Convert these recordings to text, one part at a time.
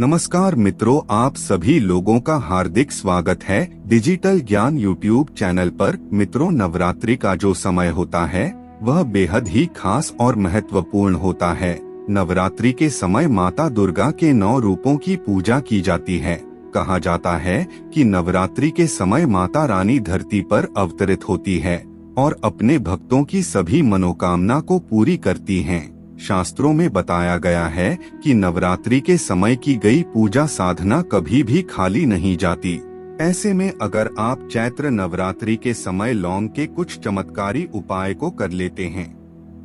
नमस्कार मित्रों, आप सभी लोगों का हार्दिक स्वागत है डिजिटल ज्ञान यूट्यूब चैनल पर। मित्रों, नवरात्रि का जो समय होता है वह बेहद ही खास और महत्वपूर्ण होता है। नवरात्रि के समय माता दुर्गा के 9 रूपों की पूजा की जाती है। कहा जाता है कि नवरात्रि के समय माता रानी धरती पर अवतरित होती है और अपने भक्तों की सभी मनोकामना को पूरी करती हैं। शास्त्रों में बताया गया है कि नवरात्रि के समय की गई पूजा साधना कभी भी खाली नहीं जाती। ऐसे में अगर आप चैत्र नवरात्रि के समय लौंग के कुछ चमत्कारी उपाय को कर लेते हैं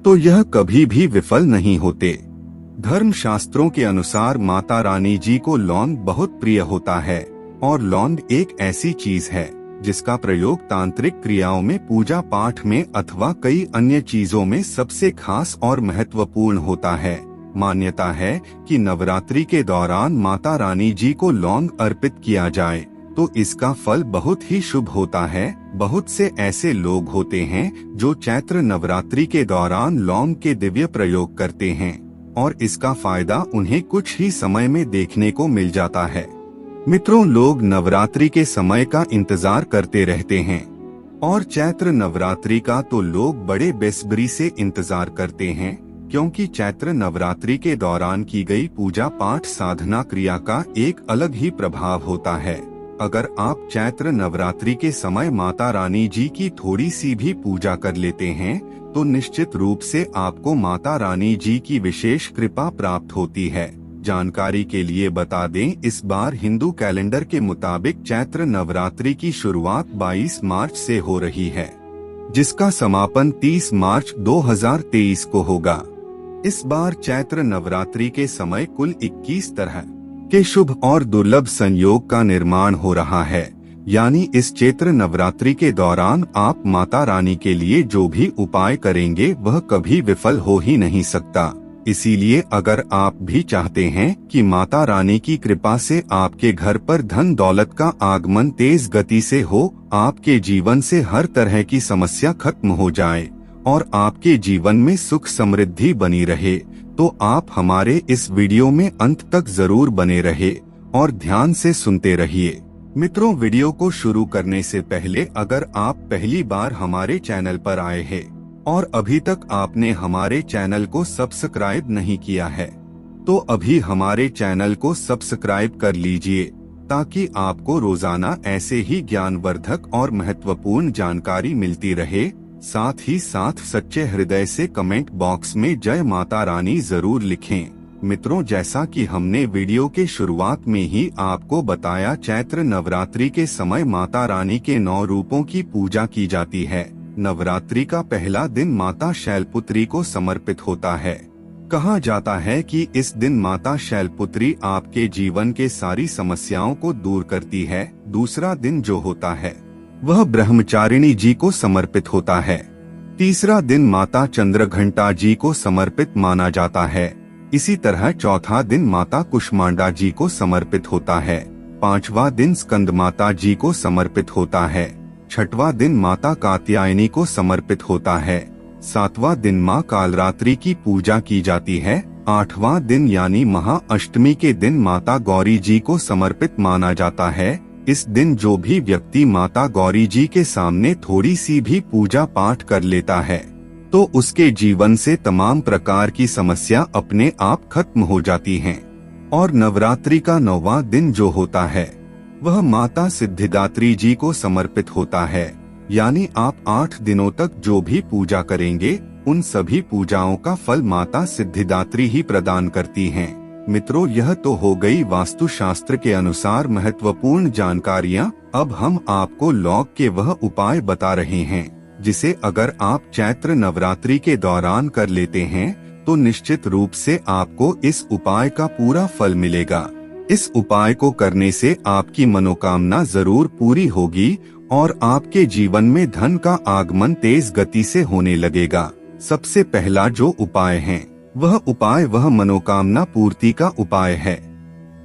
तो यह कभी भी विफल नहीं होते। धर्म शास्त्रों के अनुसार माता रानी जी को लौंग बहुत प्रिय होता है और लौंग एक ऐसी चीज है जिसका प्रयोग तांत्रिक क्रियाओं में, पूजा पाठ में अथवा कई अन्य चीजों में सबसे खास और महत्वपूर्ण होता है। मान्यता है कि नवरात्रि के दौरान माता रानी जी को लौंग अर्पित किया जाए तो इसका फल बहुत ही शुभ होता है। बहुत से ऐसे लोग होते हैं जो चैत्र नवरात्रि के दौरान लौंग के दिव्य प्रयोग करते हैं और इसका फायदा उन्हें कुछ ही समय में देखने को मिल जाता है। मित्रों, लोग नवरात्रि के समय का इंतजार करते रहते हैं और चैत्र नवरात्रि का तो लोग बड़े बेसब्री से इंतजार करते हैं, क्योंकि चैत्र नवरात्रि के दौरान की गई पूजा पाठ साधना क्रिया का एक अलग ही प्रभाव होता है। अगर आप चैत्र नवरात्रि के समय माता रानी जी की थोड़ी सी भी पूजा कर लेते हैं तो निश्चित रूप से आपको माता रानी जी की विशेष कृपा प्राप्त होती है। जानकारी के लिए बता दें, इस बार हिंदू कैलेंडर के मुताबिक चैत्र नवरात्रि की शुरुआत 22 मार्च से हो रही है, जिसका समापन 30 मार्च 2023 को होगा। इस बार चैत्र नवरात्रि के समय कुल 21 तरह के शुभ और दुर्लभ संयोग का निर्माण हो रहा है। यानी इस चैत्र नवरात्रि के दौरान आप माता रानी के लिए जो भी उपाय करेंगे वह कभी विफल हो ही नहीं सकता। इसीलिए अगर आप भी चाहते हैं कि माता रानी की कृपा से आपके घर पर धन दौलत का आगमन तेज गति से हो, आपके जीवन से हर तरह की समस्या खत्म हो जाए और आपके जीवन में सुख समृद्धि बनी रहे, तो आप हमारे इस वीडियो में अंत तक जरूर बने रहे और ध्यान से सुनते रहिए। मित्रों, वीडियो को शुरू करने से पहले अगर आप पहली बार हमारे चैनल पर आए हैं और अभी तक आपने हमारे चैनल को सब्सक्राइब नहीं किया है तो अभी हमारे चैनल को सब्सक्राइब कर लीजिए, ताकि आपको रोजाना ऐसे ही ज्ञानवर्धक और महत्वपूर्ण जानकारी मिलती रहे। साथ ही साथ सच्चे हृदय से कमेंट बॉक्स में जय माता रानी जरूर लिखें। मित्रों, जैसा कि हमने वीडियो के शुरुआत में ही आपको बताया, चैत्र नवरात्रि के समय माता रानी के 9 रूपों की पूजा की जाती है। नवरात्रि का पहला दिन माता शैलपुत्री को समर्पित होता है। कहा जाता है कि इस दिन माता शैलपुत्री आपके जीवन के सारी समस्याओं को दूर करती है। दूसरा दिन जो होता है वह ब्रह्मचारिणी जी को समर्पित होता है। तीसरा दिन माता चंद्रघंटा जी को समर्पित माना जाता है। इसी तरह चौथा दिन माता कुष्मांडा जी को समर्पित होता है। पांचवा दिन स्कंद माता जी को समर्पित होता है। छठवां दिन माता कात्यायनी को समर्पित होता है। सातवां दिन मां कालरात्रि की पूजा की जाती है। आठवां दिन यानी महाअष्टमी के दिन माता गौरी जी को समर्पित माना जाता है। इस दिन जो भी व्यक्ति माता गौरी जी के सामने थोड़ी सी भी पूजा पाठ कर लेता है तो उसके जीवन से तमाम प्रकार की समस्या अपने आप खत्म हो जाती हैं। और नवरात्रि का 9वां दिन जो होता है वह माता सिद्धिदात्री जी को समर्पित होता है। यानी आप 8 दिनों तक जो भी पूजा करेंगे उन सभी पूजाओं का फल माता सिद्धिदात्री ही प्रदान करती हैं। मित्रों, यह तो हो गई वास्तुशास्त्र के अनुसार महत्वपूर्ण जानकारियाँ। अब हम आपको लौंग के वह उपाय बता रहे हैं जिसे अगर आप चैत्र नवरात्रि के दौरान कर लेते हैं तो निश्चित रूप से आपको इस उपाय का पूरा फल मिलेगा। इस उपाय को करने से आपकी मनोकामना जरूर पूरी होगी और आपके जीवन में धन का आगमन तेज गति से होने लगेगा। सबसे पहला जो उपाय है वह मनोकामना पूर्ति का उपाय है।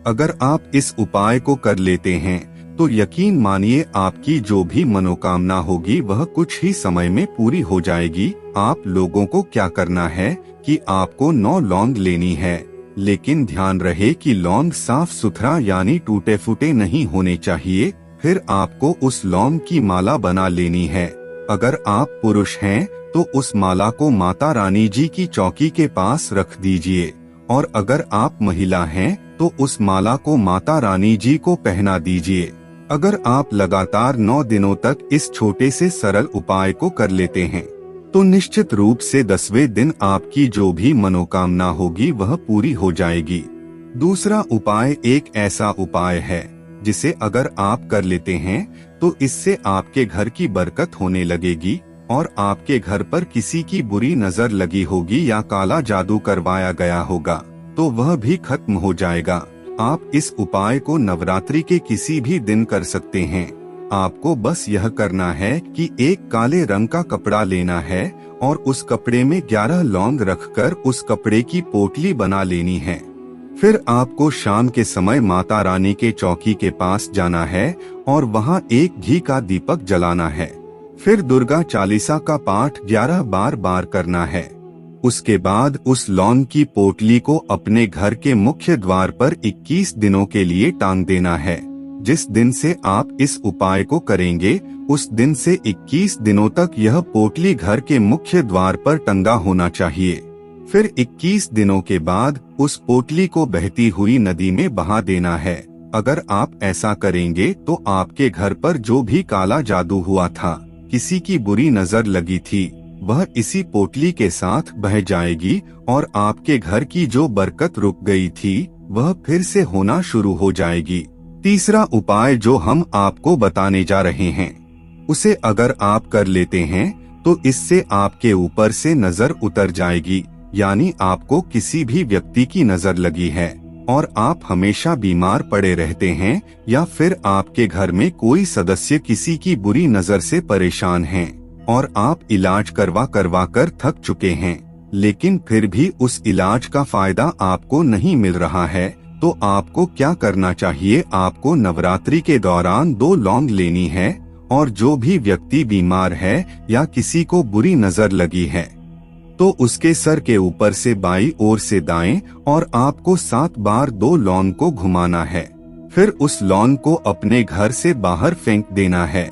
अगर आप इस उपाय को कर लेते हैं तो यकीन मानिए आपकी जो भी मनोकामना होगी वह कुछ ही समय में पूरी हो जाएगी। आप लोगों को क्या करना है कि आपको 9 लौंग लेनी है। लेकिन ध्यान रहे कि लौंग साफ सुथरा यानी टूटे फूटे नहीं होने चाहिए। फिर आपको उस लौंग की माला बना लेनी है। अगर आप पुरुष हैं तो उस माला को माता रानी जी की चौकी के पास रख दीजिए, और अगर आप महिला हैं तो उस माला को माता रानी जी को पहना दीजिए। अगर आप लगातार 9 दिनों तक इस छोटे से सरल उपाय को कर लेते हैं तो निश्चित रूप से 10वें दिन आपकी जो भी मनोकामना होगी वह पूरी हो जाएगी। दूसरा उपाय एक ऐसा उपाय है जिसे अगर आप कर लेते हैं तो इससे आपके घर की बरकत होने लगेगी और आपके घर पर किसी की बुरी नजर लगी होगी या काला जादू करवाया गया होगा तो वह भी खत्म हो जाएगा। आप इस उपाय को नवरात्रि के किसी भी दिन कर सकते हैं। आपको बस यह करना है कि एक काले रंग का कपड़ा लेना है और उस कपड़े में 11 लौंग रखकर उस कपड़े की पोटली बना लेनी है। फिर आपको शाम के समय माता रानी के चौकी के पास जाना है और वहां एक घी का दीपक जलाना है। फिर दुर्गा चालीसा का पाठ 11 बार करना है। उसके बाद उस लौंग की पोटली को अपने घर के मुख्य द्वार पर 21 दिनों के लिए टांग देना है। जिस दिन से आप इस उपाय को करेंगे उस दिन से 21 दिनों तक यह पोटली घर के मुख्य द्वार पर टंगा होना चाहिए। फिर 21 दिनों के बाद उस पोटली को बहती हुई नदी में बहा देना है। अगर आप ऐसा करेंगे तो आपके घर पर जो भी काला जादू हुआ था, किसी की बुरी नजर लगी थी, वह इसी पोटली के साथ बह जाएगी और आपके घर की जो बरकत रुक गई थी वह फिर से होना शुरू हो जाएगी। तीसरा उपाय जो हम आपको बताने जा रहे हैं उसे अगर आप कर लेते हैं तो इससे आपके ऊपर से नजर उतर जाएगी, यानी आपको किसी भी व्यक्ति की नजर लगी है और आप हमेशा बीमार पड़े रहते हैं या फिर आपके घर में कोई सदस्य किसी की बुरी नजर से परेशान हैं और आप इलाज करवा कर थक चुके हैं, लेकिन फिर भी उस इलाज का फायदा आपको नहीं मिल रहा है, तो आपको क्या करना चाहिए? आपको नवरात्रि के दौरान 2 लौंग लेनी है और जो भी व्यक्ति बीमार है या किसी को बुरी नजर लगी है तो उसके सर के ऊपर से बाईं ओर से दाएं और आपको 7 बार 2 लौंग को घुमाना है। फिर उस लौंग को अपने घर से बाहर फेंक देना है।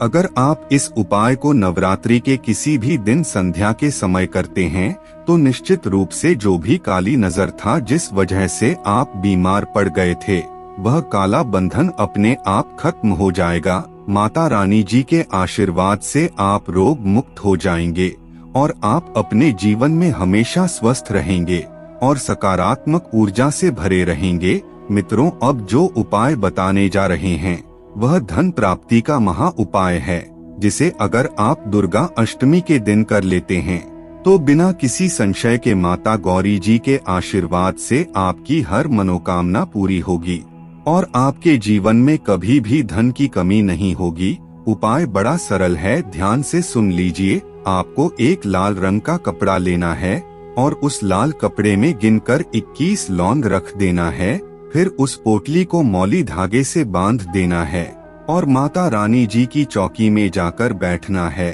अगर आप इस उपाय को नवरात्रि के किसी भी दिन संध्या के समय करते हैं तो निश्चित रूप से जो भी काली नजर था जिस वजह से आप बीमार पड़ गए थे वह काला बंधन अपने आप खत्म हो जाएगा। माता रानी जी के आशीर्वाद से आप रोग मुक्त हो जाएंगे और आप अपने जीवन में हमेशा स्वस्थ रहेंगे और सकारात्मक ऊर्जा से भरे रहेंगे। मित्रों, अब जो उपाय बताने जा रहे हैं वह धन प्राप्ति का महा उपाय है, जिसे अगर आप दुर्गा अष्टमी के दिन कर लेते हैं तो बिना किसी संशय के माता गौरी जी के आशीर्वाद से आपकी हर मनोकामना पूरी होगी और आपके जीवन में कभी भी धन की कमी नहीं होगी। उपाय बड़ा सरल है, ध्यान से सुन लीजिए। आपको एक लाल रंग का कपड़ा लेना है और उस लाल कपड़े में गिनकर 21 लौंग रख देना है। फिर उस पोटली को मौली धागे से बांध देना है और माता रानी जी की चौकी में जाकर बैठना है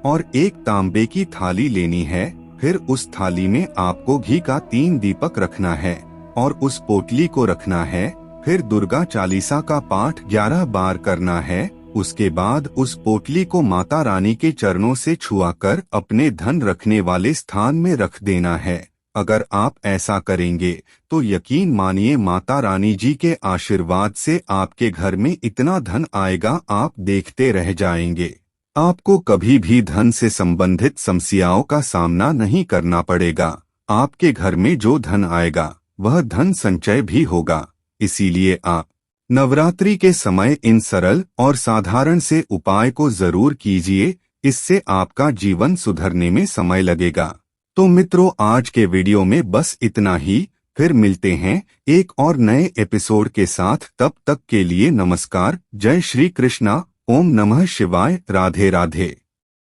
और एक तांबे की थाली लेनी है। फिर उस थाली में आपको घी का 3 दीपक रखना है और उस पोटली को रखना है। फिर दुर्गा चालीसा का पाठ 11 बार करना है। उसके बाद उस पोटली को माता रानी के चरणों से छुआकर अपने धन रखने वाले स्थान में रख देना है। अगर आप ऐसा करेंगे तो यकीन मानिए माता रानी जी के आशीर्वाद से आपके घर में इतना धन आएगा, आप देखते रह जाएंगे। आपको कभी भी धन से संबंधित समस्याओं का सामना नहीं करना पड़ेगा। आपके घर में जो धन आएगा वह धन संचय भी होगा। इसीलिए आप नवरात्रि के समय इन सरल और साधारण से उपाय को जरूर कीजिए, इससे आपका जीवन सुधरने में समय लगेगा। तो मित्रों, आज के वीडियो में बस इतना ही। फिर मिलते हैं एक और नए एपिसोड के साथ। तब तक के लिए नमस्कार। जय श्री कृष्णा। ओम नमः शिवाय। राधे राधे।